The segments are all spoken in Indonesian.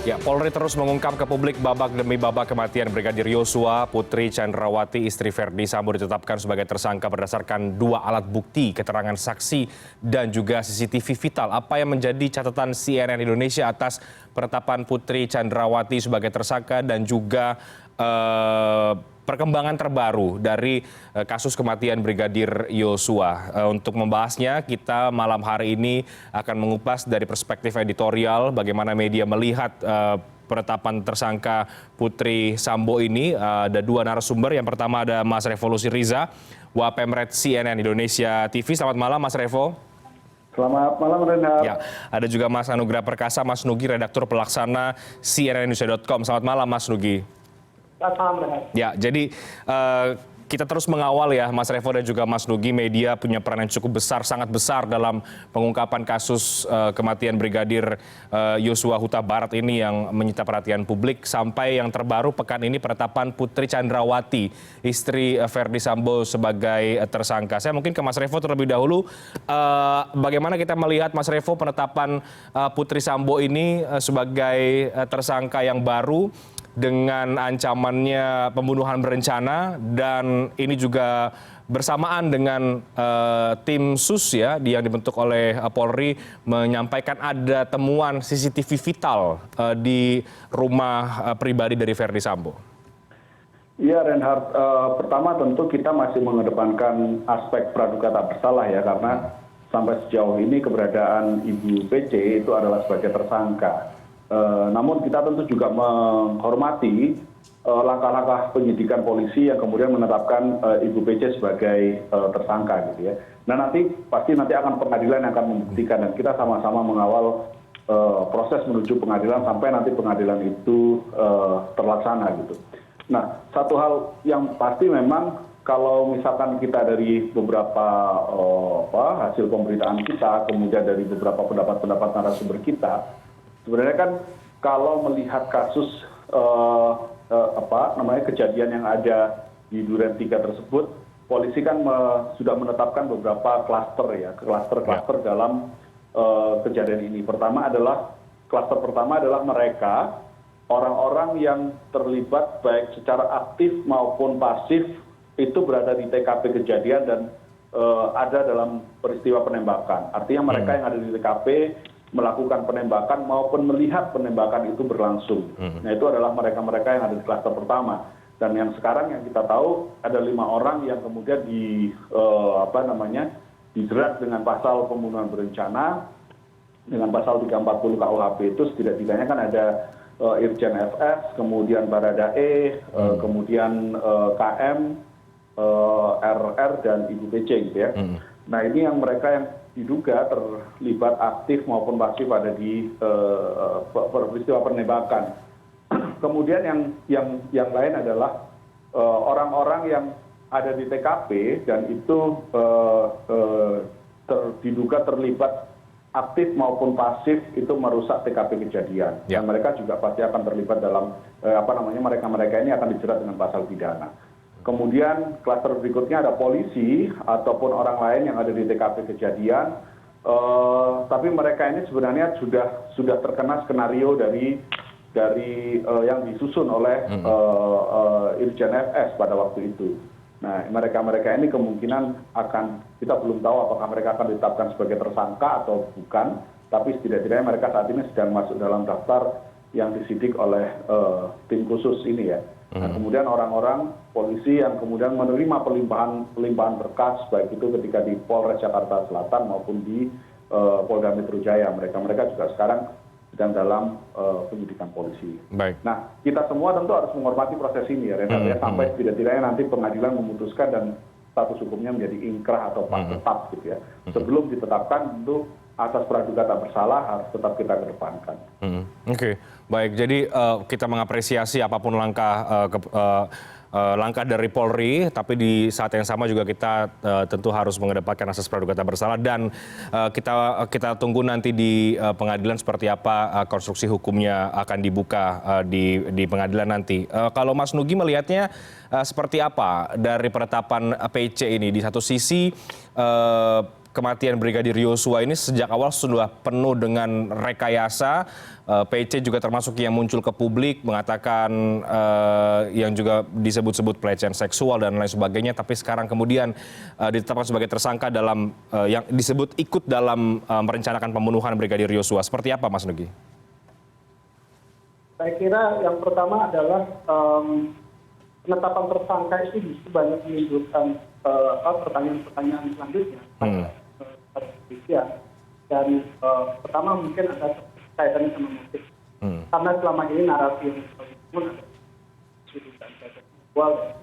Ya, Polri terus mengungkap ke publik babak demi babak kematian Brigadir Yosua. Putri Chandrawati, istri Verdi Sambo ditetapkan sebagai tersangka berdasarkan 2 alat bukti, keterangan saksi, dan juga CCTV vital. Apa yang menjadi catatan CNN Indonesia atas penetapan Putri Chandrawati sebagai tersangka dan juga perkembangan terbaru dari kasus kematian Brigadir Yosua. Untuk membahasnya, kita malam hari ini akan mengupas dari perspektif editorial bagaimana media melihat penetapan tersangka Putri Sambo ini. Ada 2 narasumber. Yang pertama ada Mas Revo Lusiriza, Wapemret CNN Indonesia TV. Selamat malam, Mas Revo. Selamat malam, Renhard. Ya, ada juga Mas Anugrah Perkasa, Mas Nugi, redaktur pelaksana cnnindonesia.com. Selamat malam, Mas Nugi. Ya, jadi kita terus mengawal ya Mas Revo dan juga Mas Nugi, media punya peran yang cukup besar, sangat besar dalam pengungkapan kasus kematian Brigadir Yosua Huta Barat ini yang menyita perhatian publik. Sampai yang terbaru pekan ini penetapan Putri Chandrawati, istri Verdi Sambo sebagai tersangka. Saya mungkin ke Mas Revo terlebih dahulu. Bagaimana kita melihat Mas Revo penetapan Putri Sambo ini sebagai tersangka yang baru, dengan ancamannya pembunuhan berencana, dan ini juga bersamaan dengan tim sus ya yang dibentuk oleh Polri menyampaikan ada temuan CCTV vital di rumah pribadi dari Verdi Sambo. Iya, Renhard. Pertama tentu kita masih mengedepankan aspek praduga tak bersalah ya, karena sampai sejauh ini keberadaan Ibu PC itu adalah sebagai tersangka. Namun kita tentu juga menghormati langkah-langkah penyidikan polisi yang kemudian menetapkan Ibu PC sebagai tersangka gitu ya. Nah nanti akan pengadilan yang akan membuktikan, dan kita sama-sama mengawal proses menuju pengadilan sampai nanti pengadilan itu terlaksana gitu. Nah satu hal yang pasti memang kalau misalkan kita dari beberapa hasil pemberitaan kita, kemudian dari beberapa pendapat-pendapat narasumber kita, sebenarnya kan kalau melihat kasus kejadian yang ada di Duren 3 tersebut, polisi kan sudah menetapkan beberapa klaster dalam kejadian ini. Klaster pertama adalah mereka, orang-orang yang terlibat baik secara aktif maupun pasif itu berada di TKP kejadian dan ada dalam peristiwa penembakan. Artinya mereka yang ada di TKP melakukan penembakan maupun melihat penembakan itu berlangsung. Nah itu adalah mereka-mereka yang ada di klaster pertama. Dan yang sekarang yang kita tahu ada 5 orang yang kemudian dijerat dengan pasal pembunuhan berencana, dengan pasal 340 KUHP itu setidak-tidaknya kan ada Irjen FS, kemudian Baradae, kemudian KM, RR dan Ibu PC gitu ya. Nah ini yang mereka yang diduga terlibat aktif maupun pasif ada di peristiwa penembakan. Kemudian yang lain adalah orang-orang yang ada di TKP dan itu diduga terlibat aktif maupun pasif itu merusak TKP kejadian. Dan mereka juga pasti akan terlibat dalam mereka-mereka ini akan dijerat dengan pasal pidana. Kemudian klaster berikutnya ada polisi ataupun orang lain yang ada di TKP kejadian, tapi mereka ini sebenarnya sudah terkena skenario dari yang disusun oleh Irjen FS pada waktu itu. Nah mereka ini kemungkinan kita belum tahu apakah mereka akan ditetapkan sebagai tersangka atau bukan, tapi setidaknya mereka saat ini sedang masuk dalam daftar yang disidik oleh tim khusus ini ya. Nah, kemudian orang-orang polisi yang kemudian menerima pelimpahan berkas, baik itu ketika di Polres Jakarta Selatan maupun di Polda Metro Jaya, mereka juga sekarang sedang dalam penyidikan polisi. Baik. Nah, kita semua tentu harus menghormati proses ini ya, Renhard, sampai tidak-tidaknya nanti pengadilan memutuskan dan status hukumnya menjadi inkrah atau tetap gitu ya. Sebelum ditetapkan tentu asas praduga tak bersalah harus tetap kita kedepankan. Oke, baik. Jadi kita mengapresiasi apapun langkah dari Polri, tapi di saat yang sama juga kita tentu harus mengedepankan asas praduga tak bersalah, dan kita tunggu nanti di pengadilan seperti apa konstruksi hukumnya akan dibuka di pengadilan nanti. Kalau Mas Nugi melihatnya seperti apa dari penetapan PC ini? Di satu sisi kematian Brigadir Yosua ini sejak awal sudah penuh dengan rekayasa. PC juga termasuk yang muncul ke publik mengatakan yang juga disebut-sebut pelecehan seksual dan lain sebagainya, tapi sekarang kemudian ditetapkan sebagai tersangka dalam yang disebut ikut dalam merencanakan pembunuhan Brigadir Yosua. Seperti apa, Mas Nugi? Saya kira yang pertama adalah penetapan tersangka itu justru banyak menimbulkan pertanyaan-pertanyaan selanjutnya pada kepolisian. Dan pertama mungkin ada kaitannya sama motif. Karena selama ini narasi yang dibangun ada dan seksual.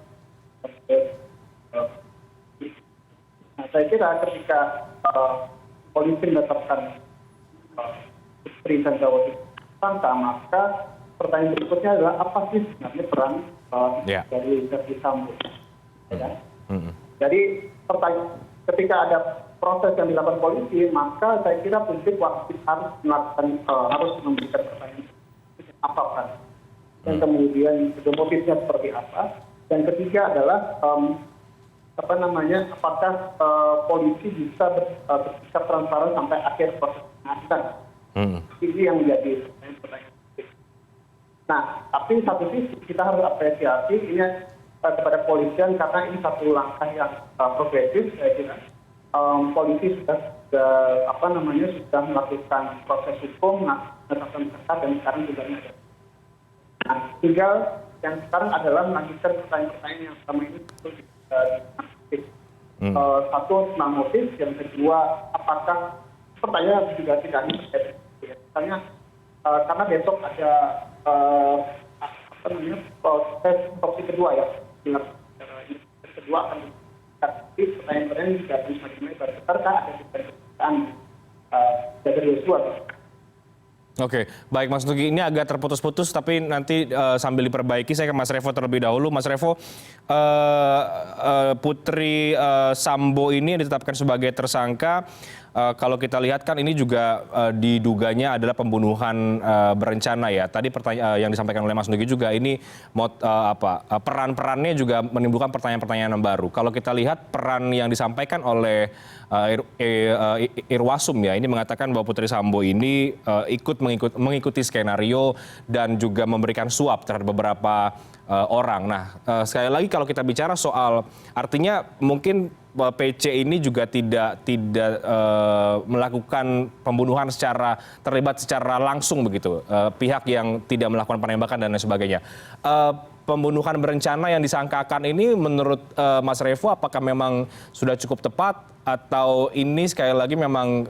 Nah, saya kira ketika polisi menetapkan Putri Candrawati tersangka, maka pertanyaan berikutnya adalah apa sih sebenarnya peran dari Verdi Sambo? Ya. Jadi ketika ada proses yang dilakukan polisi, maka saya kira publik wajib harus memberikan pertanyaan apa kan, dan kemudian motifnya seperti apa. Dan ketiga adalah apakah polisi bisa bersikap transparan sampai akhir proses pengadilan. Ini yang menjadi pertanyaan. Nah, tapi satu sisi kita harus apresiasi ini kepada kepolisian karena ini satu langkah yang progresif, saya kira. Polisi sudah melakukan proses hukum, menetapkan tersangka dan sekarang juga ada. Nah, tinggal yang sekarang adalah melanjutkan pertanyaan-pertanyaan yang selama ini satu tentang motif, yang kedua apakah pertanyaan juga tidak hanya terkait misalnya karena besok ada proses otopsi kedua ya. Kedua akan tapi pertanyaan-pertanyaan juga macam-macam berserta ada pemeriksaan Brigadir Yosua. Oke, baik Mas Nugi, ini agak terputus-putus tapi nanti sambil diperbaiki saya ke Mas Revo terlebih dahulu. Mas Revo, Putri Sambo ini ditetapkan sebagai tersangka. Kalau kita lihat kan ini juga diduganya adalah pembunuhan berencana ya. Tadi yang disampaikan oleh Mas Nugi juga ini peran-perannya juga menimbulkan pertanyaan-pertanyaan yang baru. Kalau kita lihat peran yang disampaikan oleh Irwasum ya, ini mengatakan bahwa Putri Sambo ini mengikuti skenario dan juga memberikan suap terhadap beberapa orang. Nah, sekali lagi kalau kita bicara soal artinya mungkin PC ini juga tidak melakukan pembunuhan terlibat secara langsung begitu, pihak yang tidak melakukan penembakan dan lain sebagainya. Pembunuhan berencana yang disangkakan ini menurut Mas Revo apakah memang sudah cukup tepat atau ini sekali lagi memang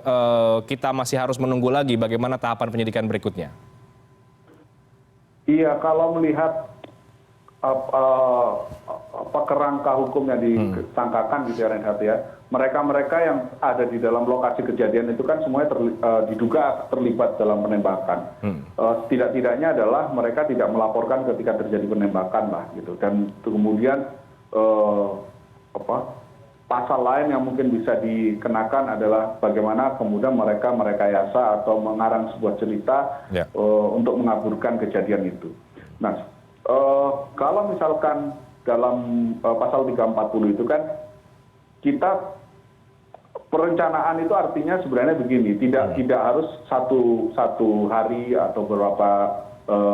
kita masih harus menunggu lagi bagaimana tahapan penyidikan berikutnya? Iya, kalau melihat kerangka hukum yang disangkakan gitu ya Reinhardt ya, mereka yang ada di dalam lokasi kejadian itu kan semuanya diduga terlibat dalam penembakan. Tidak-tidaknya adalah mereka tidak melaporkan ketika terjadi penembakan lah gitu, dan kemudian pasal lain yang mungkin bisa dikenakan adalah bagaimana kemudian mereka merekayasa atau mengarang sebuah cerita untuk mengaburkan kejadian itu. Nah, kalau misalkan dalam pasal 340 itu kan kita perencanaan itu artinya sebenarnya begini, tidak harus satu hari atau beberapa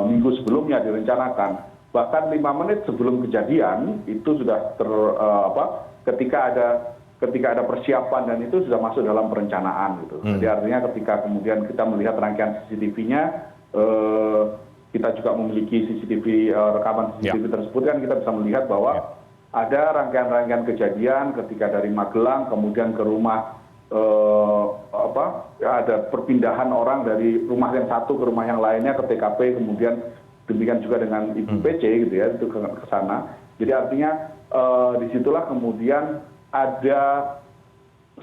minggu sebelumnya direncanakan, bahkan 5 menit sebelum kejadian itu sudah ketika ada persiapan dan itu sudah masuk dalam perencanaan gitu. Jadi artinya ketika kemudian kita melihat rangkaian CCTV-nya, kita juga memiliki CCTV, rekaman CCTV tersebut kan kita bisa melihat bahwa ada rangkaian-rangkaian kejadian ketika dari Magelang kemudian ke rumah ada perpindahan orang dari rumah yang satu ke rumah yang lainnya ke TKP, kemudian demikian juga dengan Ibu PC gitu ya, itu ke sana. Jadi artinya disitulah kemudian ada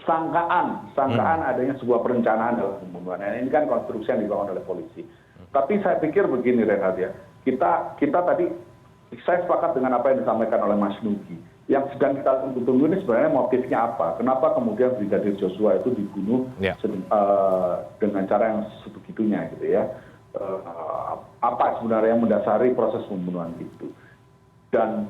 sangkaan adanya sebuah perencanaan dalam pembunuhan. Ini kan konstruksi yang dibangun oleh polisi. Tapi saya pikir begini Reinhardt ya, kita tadi saya sepakat dengan apa yang disampaikan oleh Mas Nugi. Yang sedang kita tunggu ini sebenarnya motifnya apa? Kenapa kemudian Brigadir Joshua itu dibunuh dengan cara yang sebegitunya gitu ya? Apa sebenarnya yang mendasari proses pembunuhan itu? dan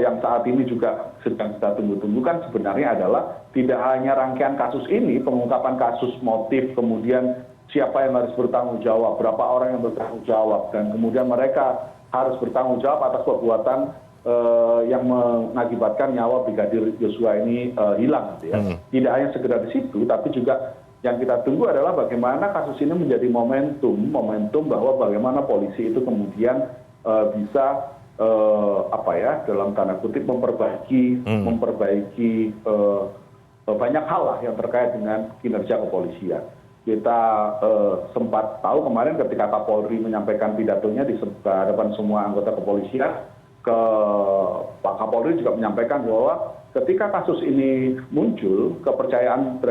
yang saat ini juga sedang kita tunggu-tunggu kan sebenarnya adalah tidak hanya rangkaian kasus ini, pengungkapan kasus, motif, kemudian siapa yang harus bertanggung jawab, berapa orang yang bertanggung jawab, dan kemudian mereka harus bertanggung jawab atas perbuatan yang mengakibatkan nyawa Brigadir Yosua ini hilang, gitu ya. Tidak hanya sekedar di situ, tapi juga yang kita tunggu adalah bagaimana kasus ini menjadi momentum bahwa bagaimana polisi itu kemudian bisa dalam tanda kutip memperbaiki banyak hal lah yang terkait dengan kinerja kepolisian. Kita sempat tahu kemarin ketika Kapolri menyampaikan pidatonya di hadapan semua anggota kepolisian, Pak Kapolri juga menyampaikan bahwa ketika kasus ini muncul, kepercayaan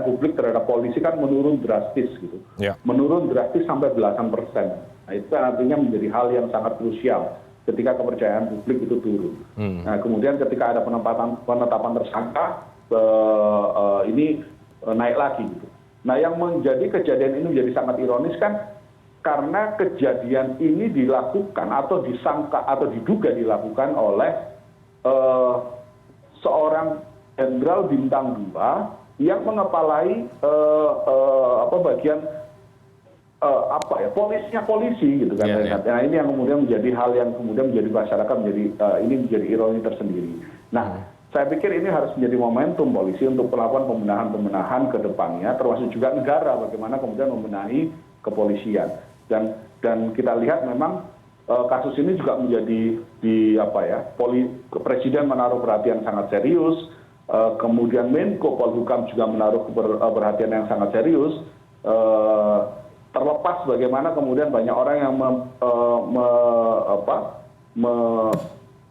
publik terhadap polisi kan menurun drastis gitu, menurun drastis sampai belasan persen. Nah itu kan artinya menjadi hal yang sangat krusial ketika kepercayaan publik itu turun. Nah kemudian ketika ada penetapan tersangka, ini naik lagi gitu. Nah yang menjadi kejadian ini menjadi sangat ironis kan karena kejadian ini dilakukan atau disangka atau diduga dilakukan oleh seorang jenderal bintang 2 yang mengepalai bagian polisnya polisi gitu kan. Nah ini yang kemudian menjadi hal yang kemudian menjadi masyarakat ini menjadi ironi tersendiri. Nah saya pikir ini harus menjadi momentum polisi untuk melakukan pembenahan ke depannya, termasuk juga negara bagaimana kemudian membenahi kepolisian. Dan kita lihat memang kasus ini juga menjadi Presiden menaruh perhatian sangat serius, kemudian Menko Polhukam juga menaruh perhatian yang sangat serius. Terlepas bagaimana kemudian banyak orang yang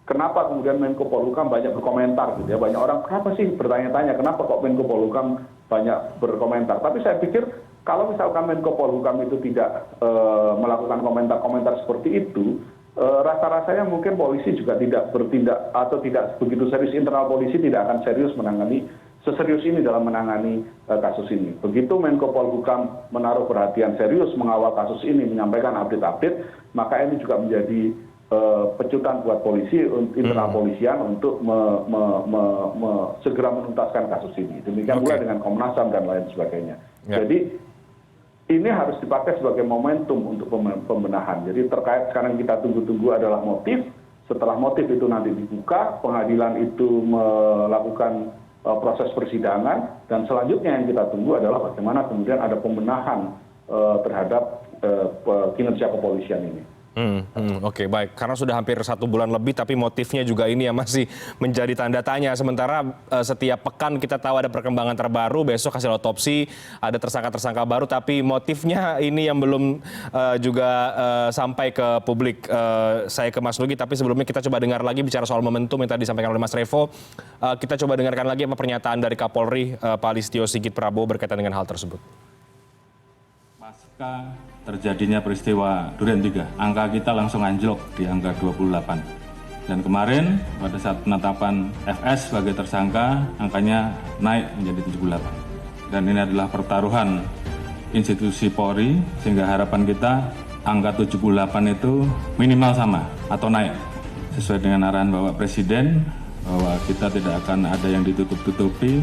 kenapa kemudian Menko Polhukam banyak berkomentar gitu ya, banyak orang kenapa sih bertanya-tanya kenapa kok Menko Polhukam banyak berkomentar. Tapi saya pikir kalau misalkan Menko Polhukam itu tidak melakukan komentar-komentar seperti itu, rasa-rasanya mungkin polisi juga tidak bertindak atau tidak begitu serius, internal polisi tidak akan serius seserius ini dalam menangani kasus ini. Begitu Menko Polhukam menaruh perhatian serius mengawal kasus ini, menyampaikan update-update, maka ini juga menjadi pecutan buat polisi, internal polisian untuk segera menuntaskan kasus ini. Demikian pula dengan Komnas HAM dan lain sebagainya. Jadi ini harus dipakai sebagai momentum untuk pembenahan. Jadi terkait sekarang kita tunggu-tunggu adalah motif. Setelah motif itu nanti dibuka, pengadilan itu melakukan proses persidangan, dan selanjutnya yang kita tunggu adalah bagaimana kemudian ada pembenahan terhadap kinerja kepolisian ini. Oke, baik. Karena sudah hampir 1 bulan lebih, tapi motifnya juga ini yang masih menjadi tanda tanya. Sementara setiap pekan kita tahu ada perkembangan terbaru, besok hasil otopsi, ada tersangka-tersangka baru, tapi motifnya ini yang belum juga sampai ke publik. Saya ke Mas Nugi, tapi sebelumnya kita coba dengar lagi bicara soal momentum yang tadi disampaikan oleh Mas Revo. Kita coba dengarkan lagi apa pernyataan dari Kapolri, Pak Listio Sigit Prabowo berkaitan dengan hal tersebut. Pasca terjadinya peristiwa Duren 3, angka kita langsung anjlok di angka 28. Dan kemarin pada saat penetapan FS sebagai tersangka, angkanya naik menjadi 78. Dan ini adalah pertaruhan institusi Polri, sehingga harapan kita angka 78 itu minimal sama atau naik. Sesuai dengan arahan Bapak Presiden, bahwa kita tidak akan ada yang ditutup-tutupi,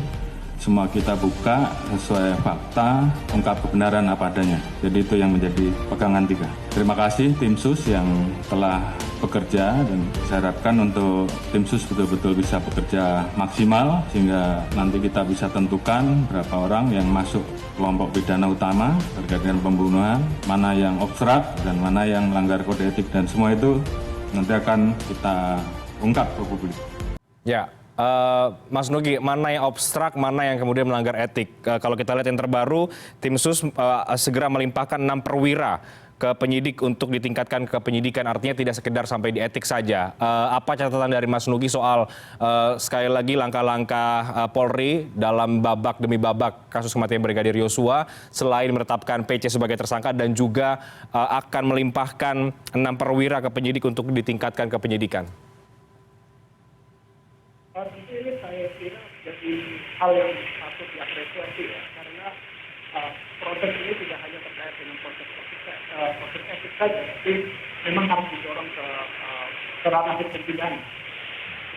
semua kita buka sesuai fakta, ungkap kebenaran apa adanya. Jadi itu yang menjadi pegangan 3. Terima kasih tim sus yang telah bekerja, dan saya harapkan untuk tim sus betul-betul bisa bekerja maksimal sehingga nanti kita bisa tentukan berapa orang yang masuk kelompok pidana utama terkait dengan pembunuhan, mana yang obstrak dan mana yang melanggar kode etik, dan semua itu nanti akan kita ungkap ke publik. Ya. Mas Nugi, mana yang obstrak, mana yang kemudian melanggar etik? Kalau kita lihat yang terbaru, tim sus segera melimpahkan 6 perwira ke penyidik untuk ditingkatkan ke penyidikan, artinya tidak sekedar sampai di etik saja. Apa catatan dari Mas Nugi soal sekali lagi langkah-langkah Polri dalam babak demi babak kasus kematian Brigadir Yosua, selain menetapkan PC sebagai tersangka dan juga akan melimpahkan 6 perwira ke penyidik untuk ditingkatkan ke penyidikan? Ini saya kira jadi hal yang patut diapresiasi ya, karena proses ini tidak hanya terkait dengan proses etik saja, tapi memang harus didorong ke ranah hukum pidana.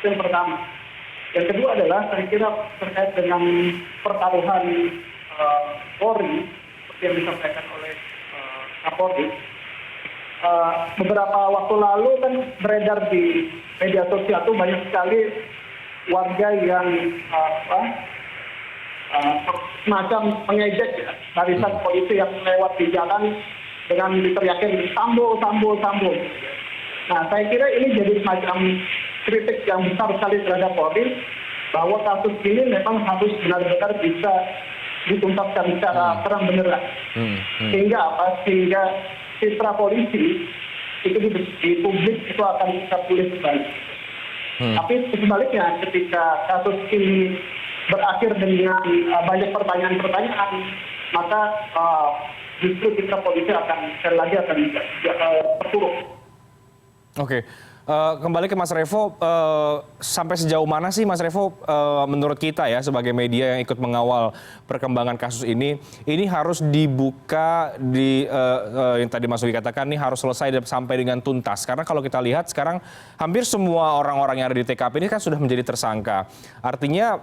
Itu yang pertama. Yang kedua adalah saya kira terkait dengan pertaruhan Polri seperti yang disampaikan oleh Kapolri. Beberapa waktu lalu kan beredar di media sosial itu banyak sekali warga yang semacam mengejek ya, barisan polisi yang lewat di jalan dengan diteriakin Sambo, Sambo, Sambo. Nah, saya kira ini jadi semacam kritik yang besar sekali terhadap Polri bahwa kasus ini memang harus benar-benar bisa dituntaskan secara terang benderang. Sehingga apa? Sehingga citra polisi itu di publik itu akan bisa pulih kembali. Tapi sebaliknya ketika kasus ini berakhir dengan banyak pertanyaan-pertanyaan, maka justru citra polisi akan sekali lagi akan terpuruk. Oke. Kembali ke Mas Revo, sampai sejauh mana sih Mas Revo menurut kita ya sebagai media yang ikut mengawal perkembangan kasus ini harus dibuka yang tadi Mas Ugi katakan ini harus selesai sampai dengan tuntas. Karena kalau kita lihat sekarang hampir semua orang-orang yang ada di TKP ini kan sudah menjadi tersangka. Artinya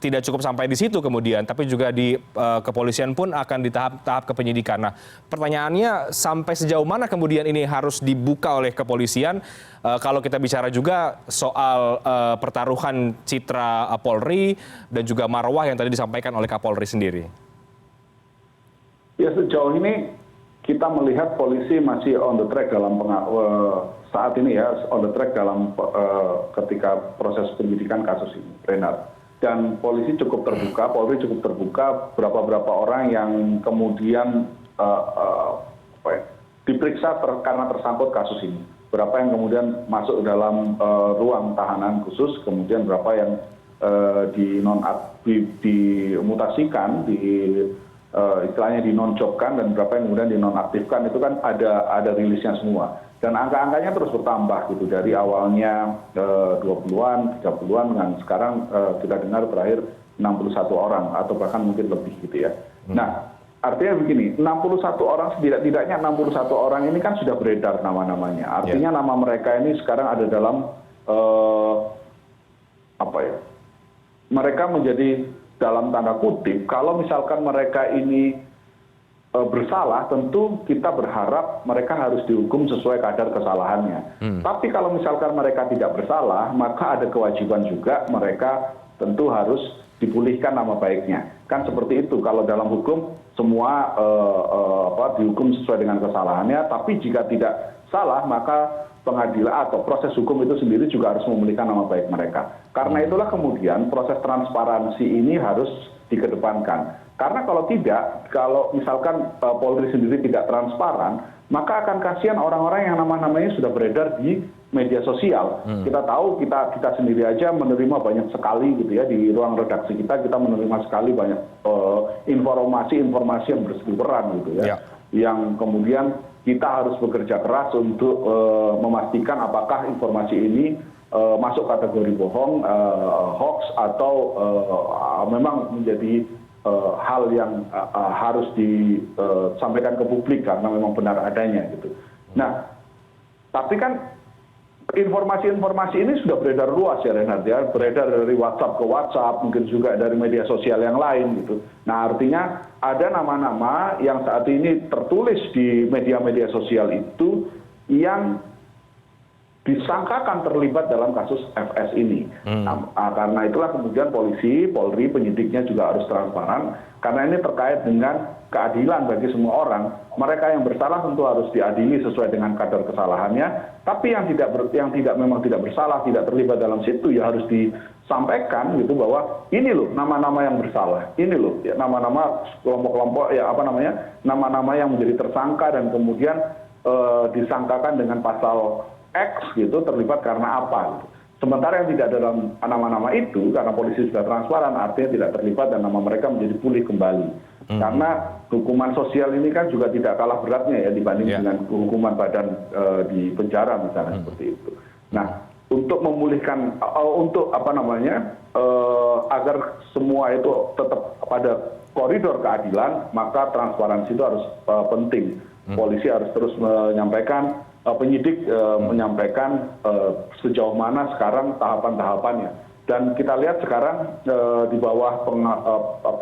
tidak cukup sampai di situ kemudian, tapi juga di kepolisian pun akan di tahap kepenyidikan. Nah, pertanyaannya sampai sejauh mana kemudian ini harus dibuka oleh kepolisian? Kalau kita bicara juga soal pertaruhan citra Polri dan juga marwah yang tadi disampaikan oleh Kapolri sendiri. Ya, sejauh ini kita melihat polisi masih on the track dalam saat ini ya, on the track dalam ketika proses penyidikan kasus ini, Renat. Dan polisi cukup terbuka, Polri cukup terbuka, berapa orang yang kemudian diperiksa karena tersangkut kasus ini. Berapa yang kemudian masuk dalam ruang tahanan khusus, kemudian berapa yang dimutasikan, istilahnya dinonjobkan, dan berapa yang kemudian dinonaktifkan, itu kan ada rilisnya semua. Dan angka-angkanya terus bertambah gitu, dari awalnya 20-an, 30-an, dan sekarang kita dengar terakhir 61 orang, atau bahkan mungkin lebih gitu ya. Nah, artinya begini, 61 orang, setidak-tidaknya 61 orang ini kan sudah beredar nama-namanya. Artinya nama mereka ini sekarang ada dalam, mereka menjadi dalam tanda kutip, kalau misalkan mereka ini bersalah, tentu kita berharap mereka harus dihukum sesuai kadar kesalahannya. Tapi kalau misalkan mereka tidak bersalah, maka ada kewajiban juga mereka tentu harus dipulihkan nama baiknya. Kan seperti itu, kalau dalam hukum semua dihukum sesuai dengan kesalahannya, tapi jika tidak salah maka pengadilan atau proses hukum itu sendiri juga harus memulihkan nama baik mereka. Karena itulah kemudian proses transparansi ini harus dikedepankan. Karena kalau tidak, kalau misalkan Polri sendiri tidak transparan, maka akan kasihan orang-orang yang nama-namanya sudah beredar di media sosial. Kita tahu, kita sendiri aja menerima banyak sekali gitu ya, di ruang redaksi kita menerima sekali banyak informasi yang berseliweran gitu ya. Yang kemudian kita harus bekerja keras untuk memastikan apakah informasi ini masuk kategori bohong, hoax, atau memang menjadi hal yang harus disampaikan ke publik karena memang benar adanya gitu. Nah, tapi kan informasi-informasi ini sudah beredar luas ya Renhard ya, beredar dari WhatsApp ke WhatsApp, mungkin juga dari media sosial yang lain gitu. Nah, artinya ada nama-nama yang saat ini tertulis di media-media sosial itu yang disangkakan terlibat dalam kasus FS ini. Nah, karena itulah kemudian polisi, Polri, penyidiknya juga harus transparan, karena ini terkait dengan keadilan bagi semua orang. Mereka yang bersalah tentu harus diadili sesuai dengan kadar kesalahannya, tapi yang memang tidak bersalah, tidak terlibat dalam situ, ya harus disampaikan gitu bahwa ini loh nama-nama yang bersalah, ini loh ya, nama-nama kelompok-kelompok ya nama-nama yang menjadi tersangka dan kemudian disangkakan dengan pasal X gitu, terlibat karena apa gitu. Sementara yang tidak dalam nama-nama itu, karena polisi sudah transparan, artinya tidak terlibat dan nama mereka menjadi pulih kembali. Karena hukuman sosial ini kan juga tidak kalah beratnya ya dibanding dengan hukuman badan di penjara misalnya seperti itu. Nah, untuk memulihkan, agar semua itu tetap pada koridor keadilan, maka transparansi itu harus penting. Polisi harus terus menyampaikan penyidik menyampaikan sejauh mana sekarang tahapan-tahapannya. Dan kita lihat sekarang di bawah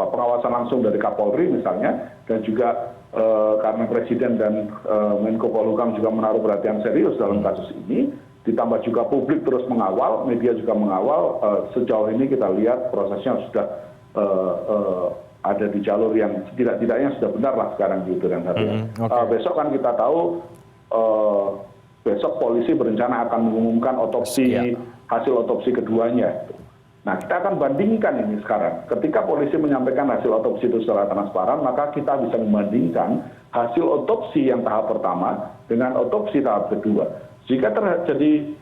pengawasan langsung dari Kapolri misalnya, dan juga karena Presiden dan Menko Polhukam juga menaruh perhatian serius dalam kasus ini, ditambah juga publik terus mengawal, media juga mengawal, sejauh ini kita lihat prosesnya sudah ada di jalur yang tidak-tidaknya sudah benar lah sekarang gitu dan besok kan kita tahu besok polisi berencana akan mengumumkan hasil otopsi keduanya. Nah, kita akan bandingkan ini sekarang. Ketika polisi menyampaikan hasil otopsi itu secara transparan, maka kita bisa membandingkan hasil otopsi yang tahap pertama dengan otopsi tahap kedua. Jika terjadi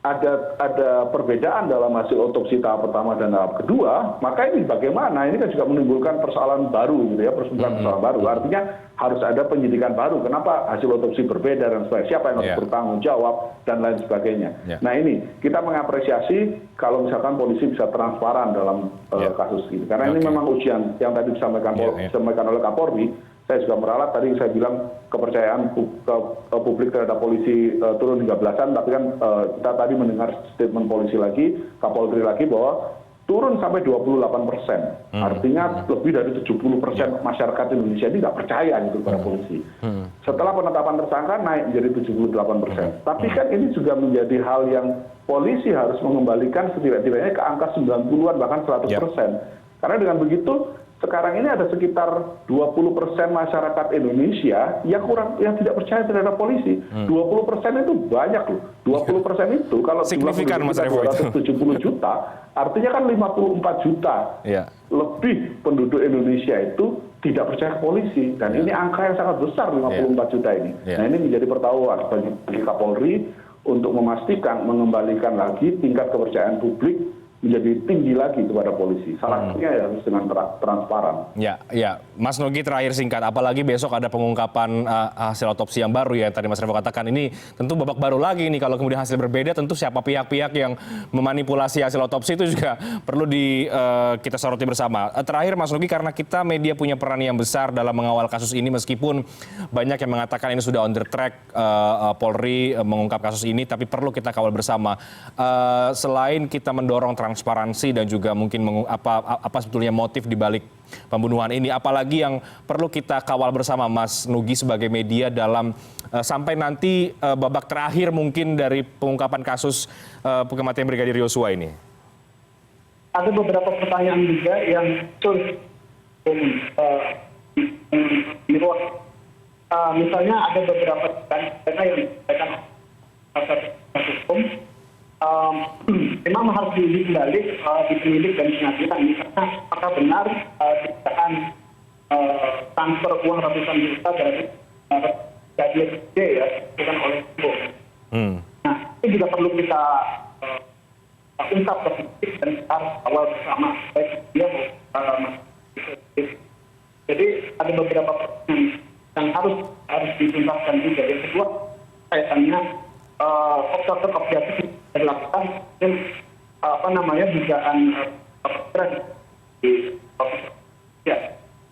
ada perbedaan dalam hasil otopsi tahap pertama dan tahap kedua, maka ini bagaimana? Ini kan juga menimbulkan persoalan baru gitu ya, persoalan baru. Artinya harus ada penyidikan baru. Kenapa hasil otopsi berbeda dan sebagainya? Siapa yang harus bertanggung jawab dan lain sebagainya. Nah ini kita mengapresiasi kalau misalkan polisi bisa transparan dalam kasus ini. Karena ini memang ujian yang tadi disampaikan oleh Kapolri. Saya juga meralat tadi saya bilang kepercayaan publik terhadap polisi turun hingga belasan, tapi kan kita tadi mendengar statement polisi lagi, Kapolri lagi bahwa turun sampai 28%. Artinya lebih dari 70% masyarakat Indonesia ini nggak percaya gitu kepada polisi. Setelah penetapan tersangka naik menjadi 78%. Tapi kan ini juga menjadi hal yang polisi harus mengembalikan setidak-tidaknya ke angka 90-an bahkan 100%. Karena dengan begitu sekarang ini ada sekitar 20% masyarakat Indonesia yang tidak percaya terhadap polisi. 20% itu banyak loh. 20% itu kalau signifikan Mas Revo itu 270 juta, artinya kan 54 juta lebih penduduk Indonesia itu tidak percaya polisi. Dan ini angka yang sangat besar 54 juta ini. Nah ini menjadi pertaruhan bagi Kapolri untuk memastikan mengembalikan lagi tingkat kepercayaan publik menjadi tinggi lagi kepada polisi. Salah satunya ya harus dengan transparan. Ya, Mas Nugi terakhir singkat, apalagi besok ada pengungkapan hasil otopsi yang baru ya, yang tadi Mas Revo katakan ini tentu babak baru lagi nih kalau kemudian hasil berbeda, tentu siapa pihak-pihak yang memanipulasi hasil otopsi itu juga perlu kita soroti bersama. Terakhir Mas Nugi, karena kita media punya peran yang besar dalam mengawal kasus ini meskipun banyak yang mengatakan ini sudah on the track Polri mengungkap kasus ini, tapi perlu kita kawal bersama. Selain kita mendorong transparansi dan juga mungkin apa sebetulnya motif di balik pembunuhan ini, apalagi yang perlu kita kawal bersama Mas Nugi sebagai media dalam sampai nanti babak terakhir mungkin dari pengungkapan kasus kematian Brigadir Yosua ini? Ada beberapa pertanyaan juga yang sulit di ruang. Misalnya ada beberapa data yang disampaikan oleh hukum. Memang harus diuji kembali di penyidik dan pengadilan. Misalnya apakah benar dugaan transfer uang ratusan juta dari Brigadir J ya, bukan oleh Ibu. Nah, ini juga perlu kita ungkap ke publik dan kita awal bersama baik dia maupun jadi ada beberapa pertanyaan yang harus dituntaskan juga. Yang kedua, kaitannya objektif dilakukan dan dugaan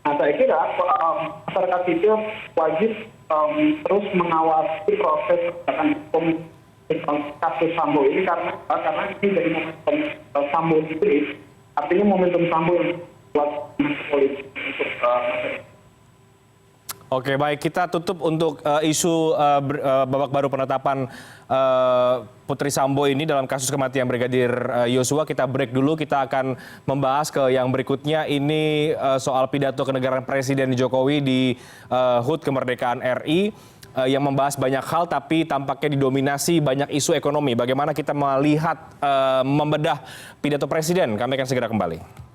Nah, saya kira masyarakat sipil wajib terus mengawasi proses hukum kasus Sambo ini karena ini dari momentum Sambo sendiri, artinya momentum Sambo yang buat politik untuk Oke, baik, kita tutup untuk isu babak baru penetapan Putri Sambo ini dalam kasus kematian Brigadir Yosua. Kita break dulu, kita akan membahas ke yang berikutnya. Ini soal pidato kenegaraan Presiden Jokowi di HUT Kemerdekaan RI yang membahas banyak hal tapi tampaknya didominasi banyak isu ekonomi. Bagaimana kita melihat membedah pidato Presiden? Kami akan segera kembali.